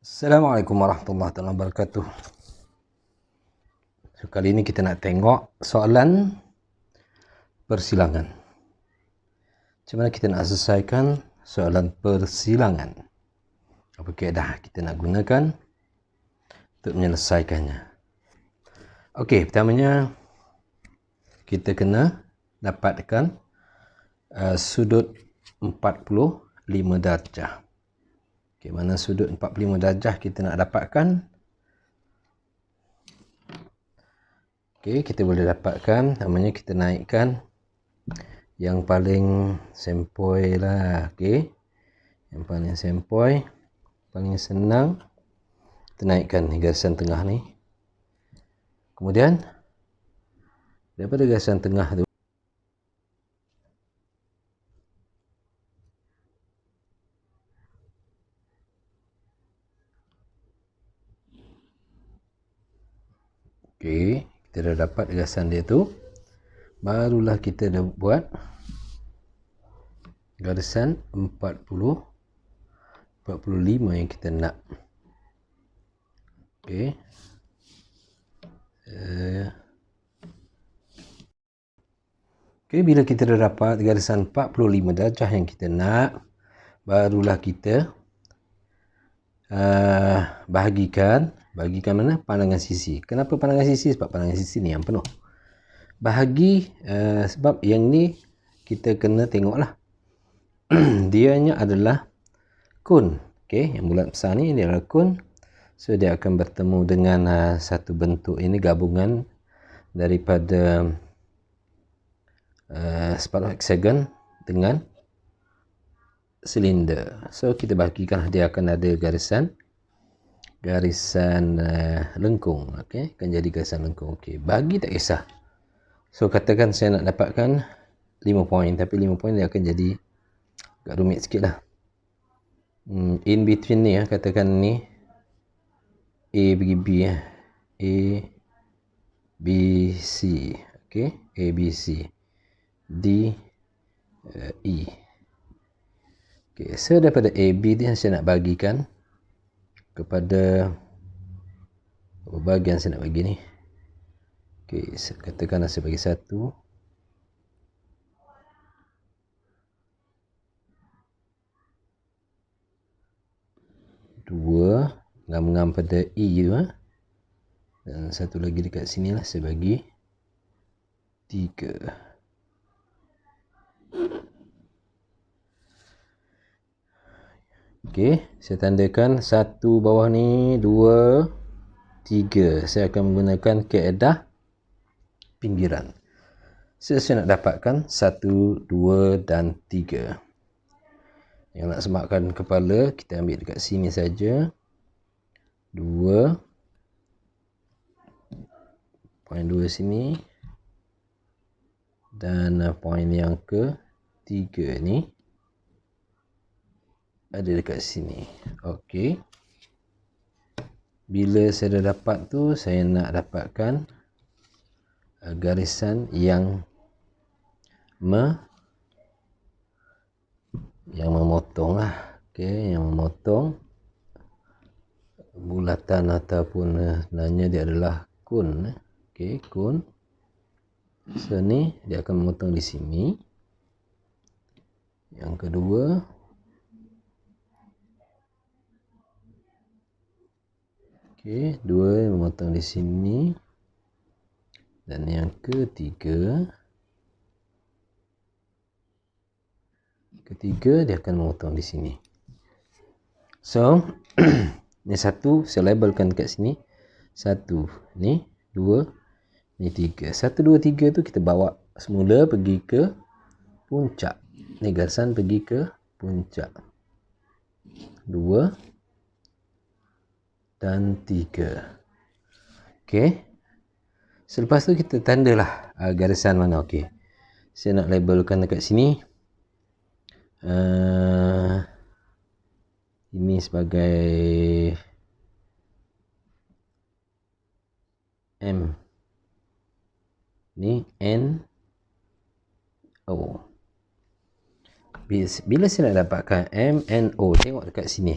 Assalamualaikum warahmatullahi wabarakatuh. So, kali ini kita nak tengok soalan persilangan. Macam mana kita nak selesaikan soalan persilangan? Apa kaedah kita nak gunakan untuk menyelesaikannya? Okey, pertamanya kita kena dapatkan sudut 45 darjah. Okey, mana sudut 45 darjah kita nak dapatkan? Okey, kita boleh dapatkan, namanya kita naikkan yang paling sempoi lah. Okey, yang paling sempoi, paling senang, kita naikkan garisan tengah ni. Kemudian daripada garisan tengah tu okey, kita dah dapat garisan dia tu, barulah kita dah buat garisan 45 yang kita nak. Okey, bila kita dah dapat garisan 45 darjah yang kita nak, barulah kita bahagikan mana? Pandangan sisi. Kenapa pandangan sisi? Sebab pandangan sisi ni yang penuh. Bahagi sebab yang ni kita kena tengoklah. Dianya adalah kun. Okey, yang bulat besar ni dia adalah kun. So dia akan bertemu dengan satu bentuk ini, gabungan daripada separuh heksagon dengan silinder. So kita bahagikan, dia akan ada garisan lengkung. Okey, akan jadi garisan lengkung. Okey, bagi tak kisah. So katakan saya nak dapatkan 5 poin, tapi 5 poin dia akan jadi agak rumit sikit lah. In between ni katakan ni A bagi B A B C. Okey, A B C D E. Okey, so daripada A B ni saya nak bagikan kepada bahagian saya nak bagi ni. Okey, katakanlah saya bagi 1, 2, ngam-ngam pada E tu dan satu lagi dekat sini lah saya bagi 3. Okey, saya tandakan 1 bawah ni, 2, 3. Saya akan menggunakan kaedah pinggiran. Saya nak dapatkan 1, 2 dan 3. Yang nak semakkan kepala, kita ambil dekat sini saja. 2, poin 2 sini, dan poin yang ke-3 ni ada dekat sini. Okey, bila saya dah dapat tu, saya nak dapatkan garisan yang memotong lah. Okey, yang memotong bulatan ataupun sebenarnya dia adalah kun. Okey, kun. So ni dia akan memotong di sini. Yang kedua, okey, 2 memotong di sini, dan yang ketiga dia akan memotong di sini. So ni 1 saya labelkan dekat sini, 1 ni, 2 ni, 3. 1, 2, 3 tu kita bawa semula pergi ke puncak. Ni garisan pergi ke puncak. 2 dan 3. Okey, selepas tu kita tandalah garisan mana. Okey, saya nak labelkan dekat sini. Ini sebagai M, ni N, O. Bila saya nak dapatkan M, N, O, tengok dekat sini.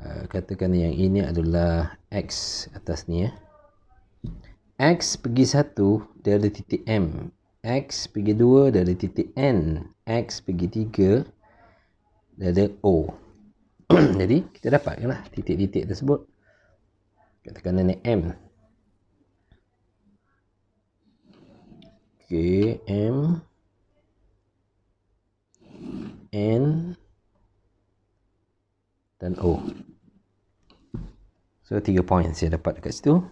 Katakan yang ini adalah X atas ni ya. X pergi 1 dia ada titik M, X pergi 2 dia ada titik N, X pergi 3 dia ada O. Jadi kita dapatkanlah titik-titik tersebut. Katakan ini M. Okay, M, N dan O. So 3 point saya dapat dekat situ.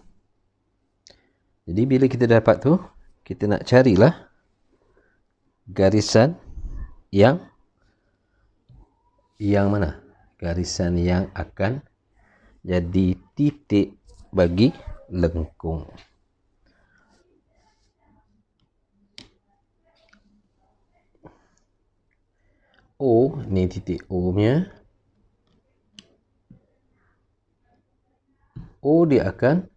Jadi bila kita dapat tu, kita nak carilah garisan yang mana? Garisan yang akan jadi titik bagi lengkung. O, ni titik O nya. O dia akan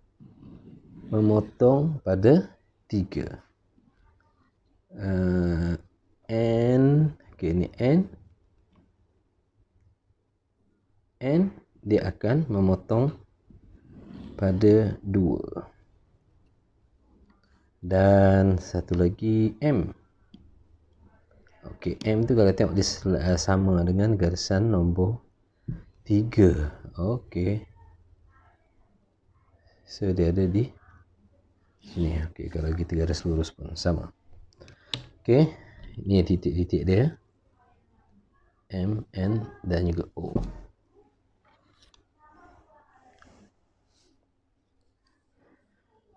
memotong pada 3. N, okay, ni N. N dia akan memotong pada 2. Dan satu lagi M. Okey, M tu kalau tengok dia sama dengan garisan nombor 3. Okey. So dia ada di sini. Okey, kalau kita garis lurus pun sama. Okey, ini titik-titik dia. M, N dan juga O.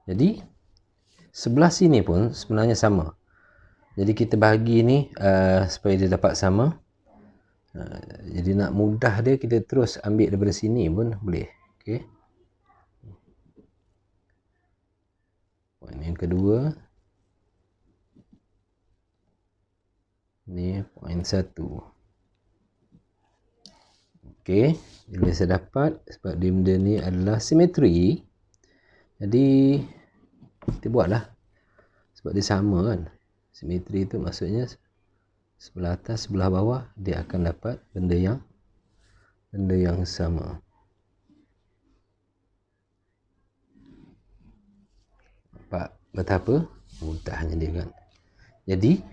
Jadi sebelah sini pun sebenarnya sama. Jadi kita bahagi ni supaya dia dapat sama. Jadi nak mudah dia, kita terus ambil daripada sini pun boleh. Okey. Poin yang kedua. Ni poin 1. Okey. Bila saya dapat, sebab dia benda ni adalah simetri, jadi kita buatlah. Sebab dia sama kan. Simetri itu maksudnya sebelah atas, sebelah bawah dia akan dapat benda yang sama. Nampak betapa mudahnya dia kan. Jadi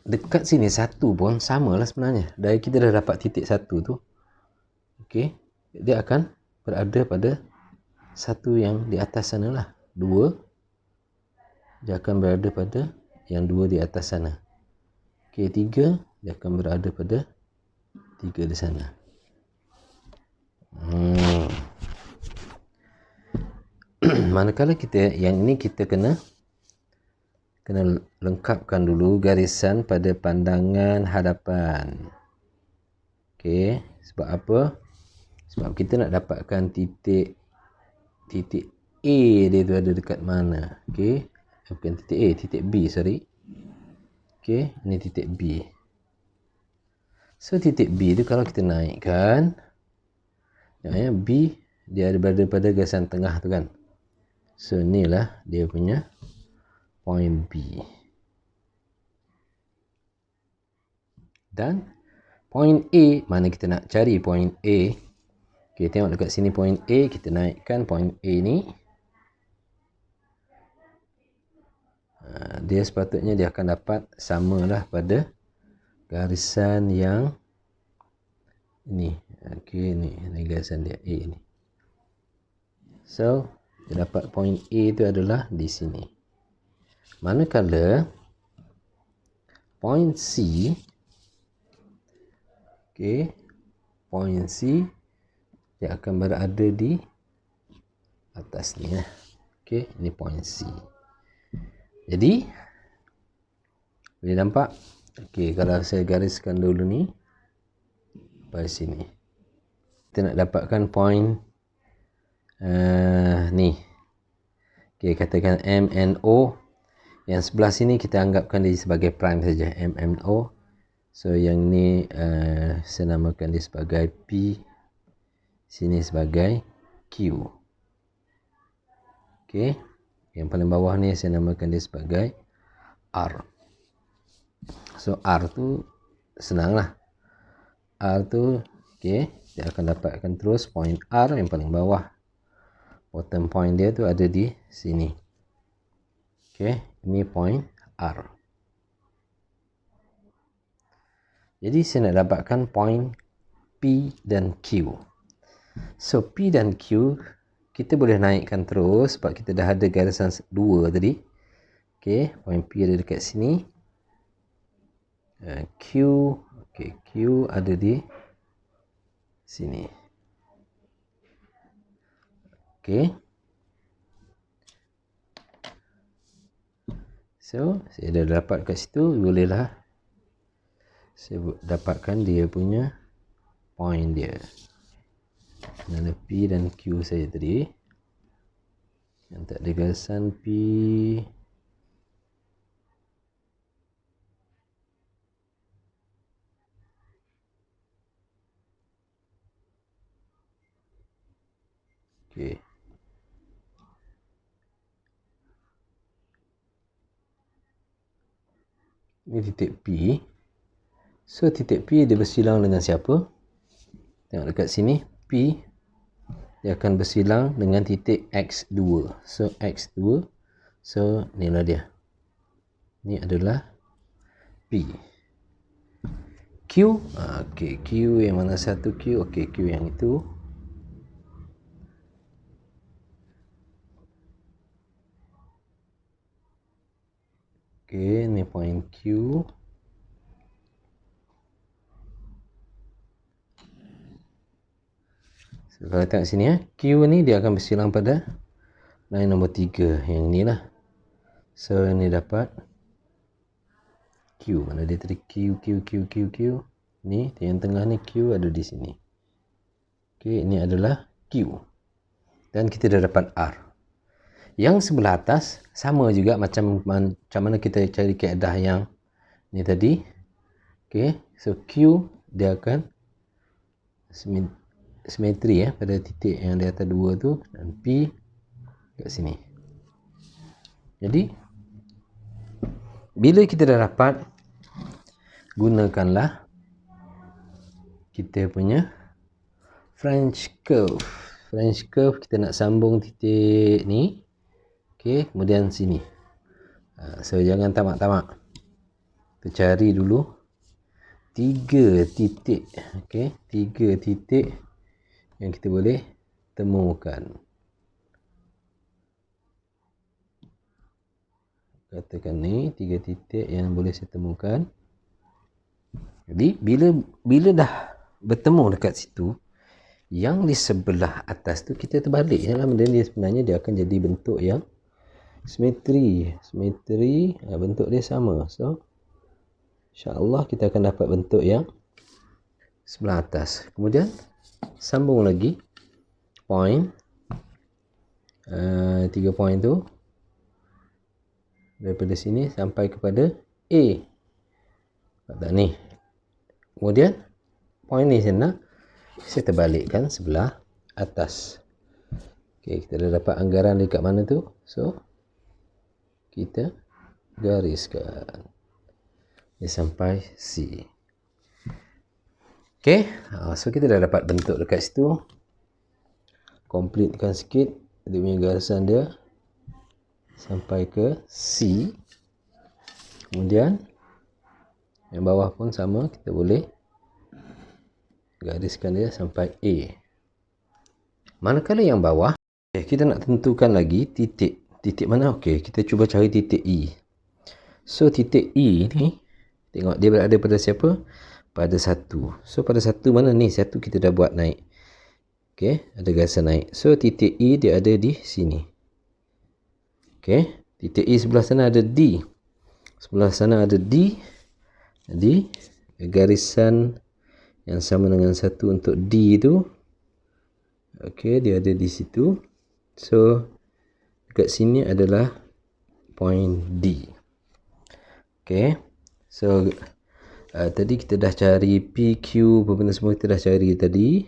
dekat sini 1 pun samalah sebenarnya. Dari kita dah dapat titik 1 tu. Okey, dia akan berada pada 1 yang di atas sana lah. 2 dia akan berada pada yang 2 di atas sana. Okey, 3 dia akan berada pada 3 di sana. Manakala kita yang ini kita kena lengkapkan dulu garisan pada pandangan hadapan. Okey, sebab apa? Sebab kita nak dapatkan titik A dia tu ada dekat mana. Okey, bukan titik A, titik B, sorry. Okey, ini titik B. So titik B tu kalau kita naikkan, B dia ada berada pada garisan tengah tu kan. So inilah dia punya point B. Dan point A, mana kita nak cari point A. Okay, tengok dekat sini point A, kita naikkan point A ni. Dia sepatutnya dia akan dapat samalah pada garisan yang ini. Okay, ni garisan dia A ni. So, dia dapat point A itu adalah di sini. Manakala point C, okay, point C dia akan berada di atas ni lah. Okay, ini point C. Jadi boleh nampak? Okay, kalau saya gariskan dulu ni pada sini, kita nak dapatkan point ni. Okay, katakan M, N, O. Yang sebelah sini kita anggapkan dia sebagai prime saja, M, N, O. So yang ni saya namakan dia sebagai P, sini sebagai Q. Okay, yang paling bawah ni saya namakan dia sebagai R. So R tu senang lah. R tu, okey, dia akan dapatkan terus point R yang paling bawah. Bottom point dia tu ada di sini. Okey, ini point R. Jadi saya nak dapatkan point P dan Q. So P dan Q kita boleh naikkan terus sebab kita dah ada garisan 2 tadi. Okey, point P ada dekat sini. Q, okey, Q ada di sini. Okey. So, saya dah dapat kat situ, bolehlah saya dapatkan dia punya point dia. Mana P dan Q saya tadi. Yang tak ada garisan P. Okey. Ini titik P. So titik P dia bersilang dengan siapa? Tengok dekat sini, P dia akan bersilang dengan titik X2. So X2, so inilah dia. Ini adalah P. Q, okey, Q yang mana satu Q? Okey, Q yang itu. Okey, ni point Q. So, kalau tengok sini Q ni dia akan bersilang pada line nombor 3 yang ni lah. So ini dapat Q. Mana dia tadi? Q. Ni yang tengah ni Q ada di sini. Okey, ini adalah Q. Dan kita dah dapat R. Yang sebelah atas sama juga macam mana kita cari kaedah yang ni tadi. Okey, so Q dia akan simetri pada titik yang di atas 2 tu, dan P kat sini. Jadi bila kita dah dapat, gunakanlah kita punya French curve. French curve kita nak sambung titik ni. Okey, kemudian sini. So jangan tamak-tamak. Kita cari dulu 3 titik. Okey, 3 titik yang kita boleh temukan. Katakan ni 3 titik yang boleh saya temukan. Jadi bila dah bertemu dekat situ, yang di sebelah atas tu kita terbalik. Dalam benda ni sebenarnya dia akan jadi bentuk yang simetri. Bentuk dia sama. So insya-Allah kita akan dapat bentuk yang sebelah atas. Kemudian sambung lagi point 3 point tu daripada sini sampai kepada A. Tak ni. Kemudian point ni saya terbalikkan sebelah atas. Okey, kita dah dapat anggaran dekat mana tu. So kita gariskan dia sampai C. Okey, so kita dah dapat bentuk dekat situ. Completekan sikit dia punya garisan dia sampai ke C. Kemudian yang bawah pun sama, kita boleh gariskan dia sampai A. Manakala yang bawah, kita nak tentukan lagi titik mana. Okey, kita cuba cari titik E. So titik E ni, tengok dia berada pada siapa? Pada 1. So pada 1 mana ni? 1 kita dah buat naik. Okey, ada garisan naik. So titik E dia ada di sini. Okey, titik E sebelah sana ada D. Sebelah sana ada D. Jadi garisan yang sama dengan 1 untuk D tu. Okey, dia ada di situ. So dekat sini adalah point D. Okey. So tadi kita dah cari PQ, benda semua kita dah cari tadi.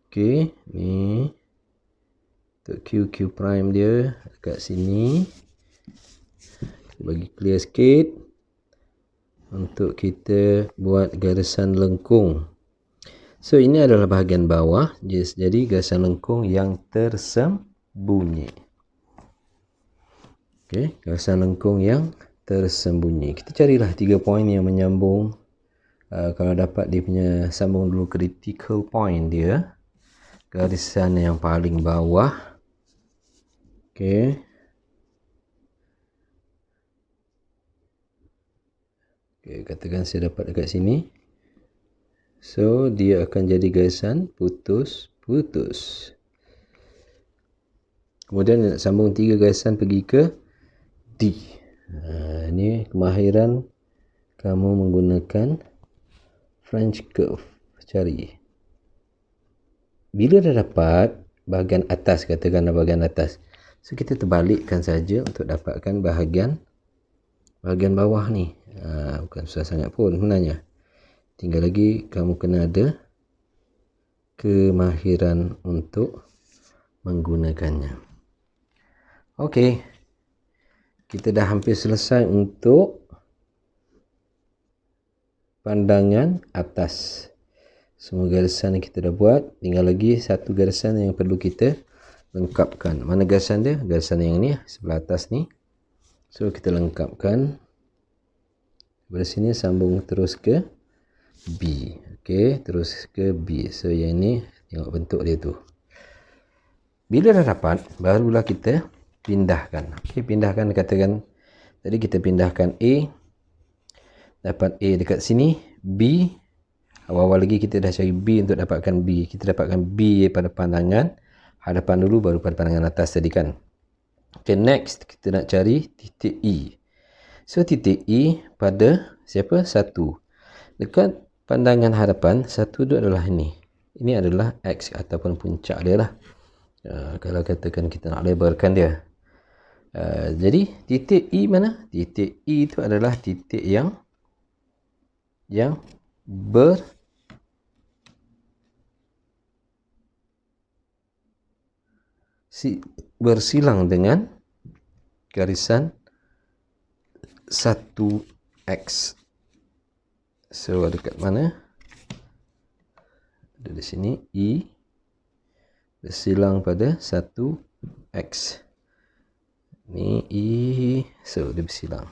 Okey, ni untuk QQ prime dia dekat sini. Kita bagi clear sikit. untuk kita buat garisan lengkung. So ini adalah bahagian bawah, jadi garisan lengkung yang tersembunyi. Okey, garisan lengkung yang tersembunyi. Kita carilah 3 poin yang menyambung. Kalau dapat dia punya, sambung dulu critical point dia, garisan yang paling bawah. Okey. Okay, katakan saya dapat dekat sini. So, dia akan jadi garisan putus-putus. Kemudian nak sambung 3 garisan pergi ke D. Ini kemahiran kamu menggunakan French curve. Cari. Bila dah dapat bahagian atas, katakanlah bahagian atas. So, kita terbalikkan saja untuk dapatkan bahagian bawah ni. Bukan susah sangat pun sebenarnya. Tinggal lagi kamu kena ada kemahiran untuk menggunakannya. Okey. Kita dah hampir selesai untuk pandangan atas. Semua garisan yang kita dah buat. Tinggal lagi satu garisan yang perlu kita lengkapkan. Mana garisan dia? Garisan yang ni, sebelah atas ni. So, kita lengkapkan. Dari sini sambung terus ke B. Okey, terus ke B. So, yang ni tengok bentuk dia tu. Bila dah dapat, barulah kita pindahkan. Okey, pindahkan, katakan tadi kita pindahkan A. Dapat A dekat sini, B. Awal-awal lagi kita dah cari B untuk dapatkan B. Kita dapatkan B pada pandangan hadapan dulu, baru pada pandangan atas tadi kan. Okay, next kita nak cari titik E. So, titik E pada siapa? 1. Dekat pandangan hadapan, 1 tu adalah ini. Ini adalah X ataupun puncak dia lah. Kalau katakan kita nak labelkan dia. Jadi, titik E mana? Titik E itu adalah titik yang bersilang dengan garisan 1X. So, ada kat mana? Ada di sini. E bersilang pada 1X. Ni E. So, dia bersilang.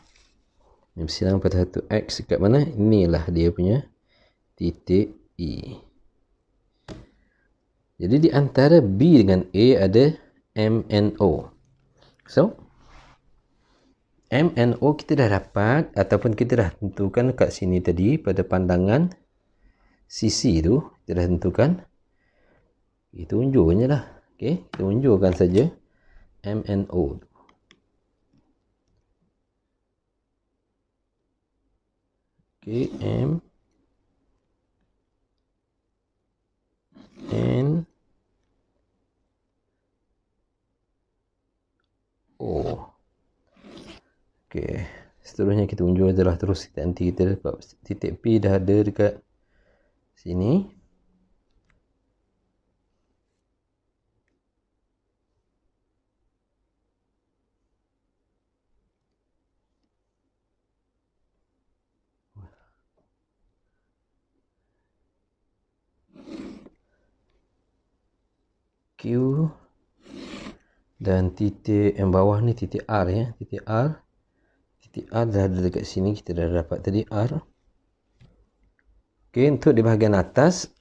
Dia bersilang pada 1X. Kat mana? Inilah dia punya titik E. Jadi, di antara B dengan A ada MNO. So, MNO kita dah dapat ataupun kita dah tentukan kat sini tadi pada pandangan sisi tu. Kita dah tentukan. Kita unjuk je lah. Okay, kita unjurkan saja MNO. Okay, M N O. Okay, seterusnya kita unjuk adalah terus nanti kita dapat titik P dah ada dekat sini. Q dan titik yang bawah ni titik R ya, titik R dah ada dekat sini, kita dah dapat tadi R. Okey, untuk di bahagian atas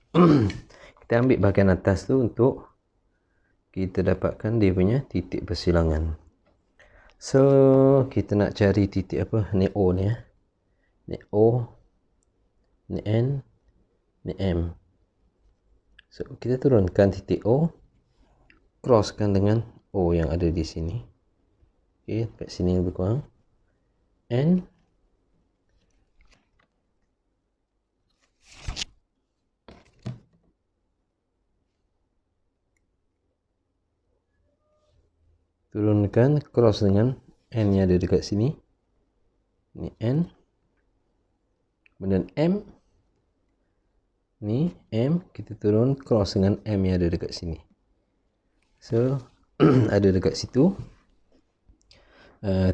kita ambil bahagian atas tu untuk kita dapatkan dia punya titik persilangan. So, kita nak cari titik apa? Ni O ni ya. Ni O, ni N, ni M. So, kita turunkan titik O, crosskan dengan O yang ada di sini. Okey, kat sini lebih kurang. N. Turunkan, cross dengan N yang ada dekat sini. Ni N. Kemudian M. Ni M. Kita turun, cross dengan M yang ada dekat sini. So, ada dekat situ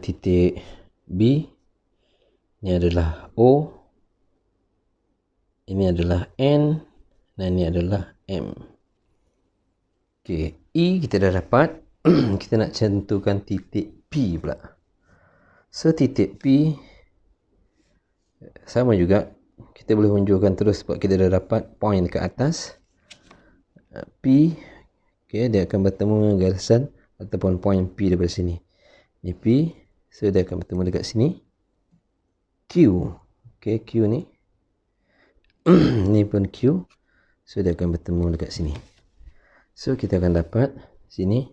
titik B Ini adalah O, ini adalah N, dan ini adalah M. Okey, E kita dah dapat. Kita nak tentukan titik P pula. So titik P sama juga, kita boleh unjurkan terus sebab kita dah dapat point ke atas. P, okay, dia akan bertemu dengan garisan ataupun point P daripada sini. Ini P, so dia akan bertemu dekat sini. Q, okay, Q ni ni pun Q, so dia akan bertemu dekat sini. So kita akan dapat sini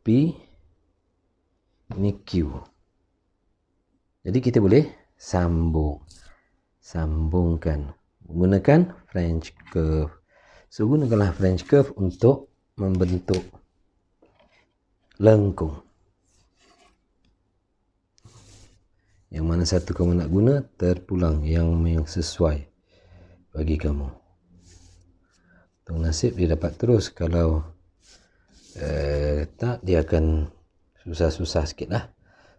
P, ini Q. Jadi kita boleh sambungkan menggunakan French curve. So gunakanlah French curve untuk membentuk lengkung. Yang mana satu kamu nak guna, terpulang yang sesuai bagi kamu. Tung nasib dia dapat terus, kalau tak dia akan susah-susah sikit lah.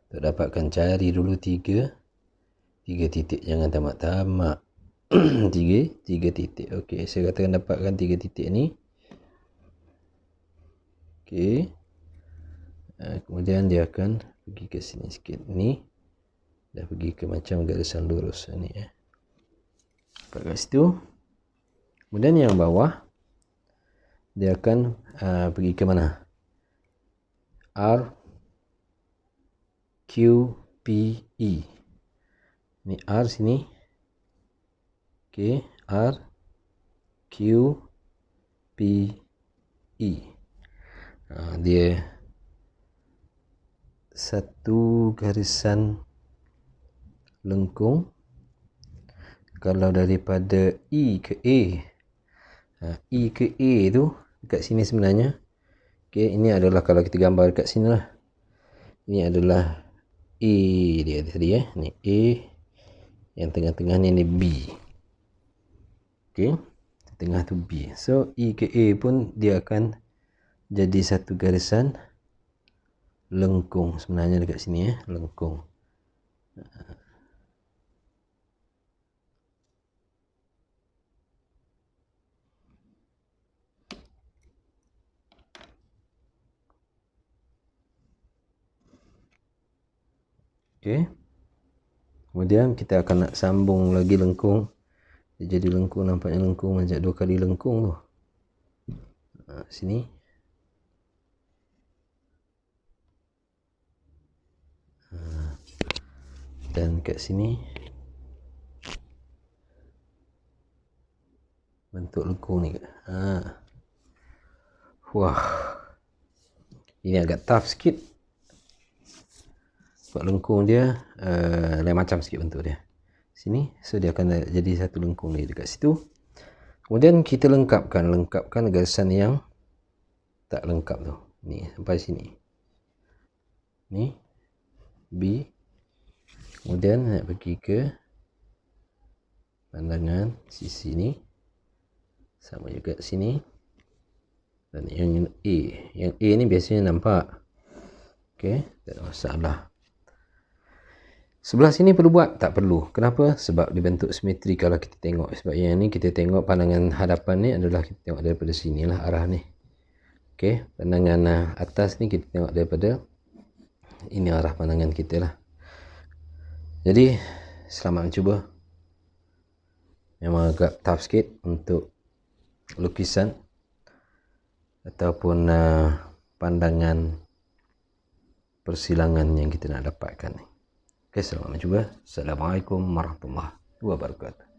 Untuk dapatkan, cari dulu tiga titik, jangan tamak-tamak. tiga titik. Okey, saya katakan dapatkan 3 titik ni. Okey, kemudian dia akan pergi ke sini sikit ni, dah pergi ke macam garisan lurus ni dapat kat situ. Kemudian yang bawah dia akan pergi ke mana? R, Q, P, E. Ni R sini. Okey, R, Q, P, E. Dia satu garisan lengkung. Kalau daripada E ke A, E ke A tu dekat sini sebenarnya. Okey, ini adalah kalau kita gambar dekat sini lah. Ini adalah A dia tadi ni A, yang tengah-tengah ni B. Okey, tengah tu B. So E ke A pun dia akan jadi satu garisan lengkung sebenarnya dekat sini lengkung. Okey. Kemudian kita akan nak sambung lagi lengkung. Dia jadi lengkung, nampaknya lengkung macam 2 kali lengkung tu. Sini. Dan kat sini. Bentuk lengkung ni. Wah. Ini agak tough sikit. Sebab lengkung dia lain macam sikit bentuk dia. Sini, so dia akan jadi satu lengkung ni dekat situ. Kemudian kita lengkapkan garisan yang tak lengkap tu. Ni sampai sini. Ni B. Kemudian nak pergi ke pandangan sisi ni. Sama juga sini. Dan yang A. Yang A ni biasanya nampak. Okey, tak ada masalah. Sebelah sini perlu buat? Tak perlu. Kenapa? Sebab dibentuk simetri kalau kita tengok. Sebab yang ni kita tengok pandangan hadapan ni adalah kita tengok daripada sini lah arah ni. Okey, pandangan atas ni kita tengok daripada ini arah pandangan kita lah. Jadi, selamat mencuba. Memang agak tough sikit untuk lukisan ataupun pandangan persilangan yang kita nak dapatkan ni. Okay, selamat mencuba. Assalamualaikum warahmatullahi wabarakatuh.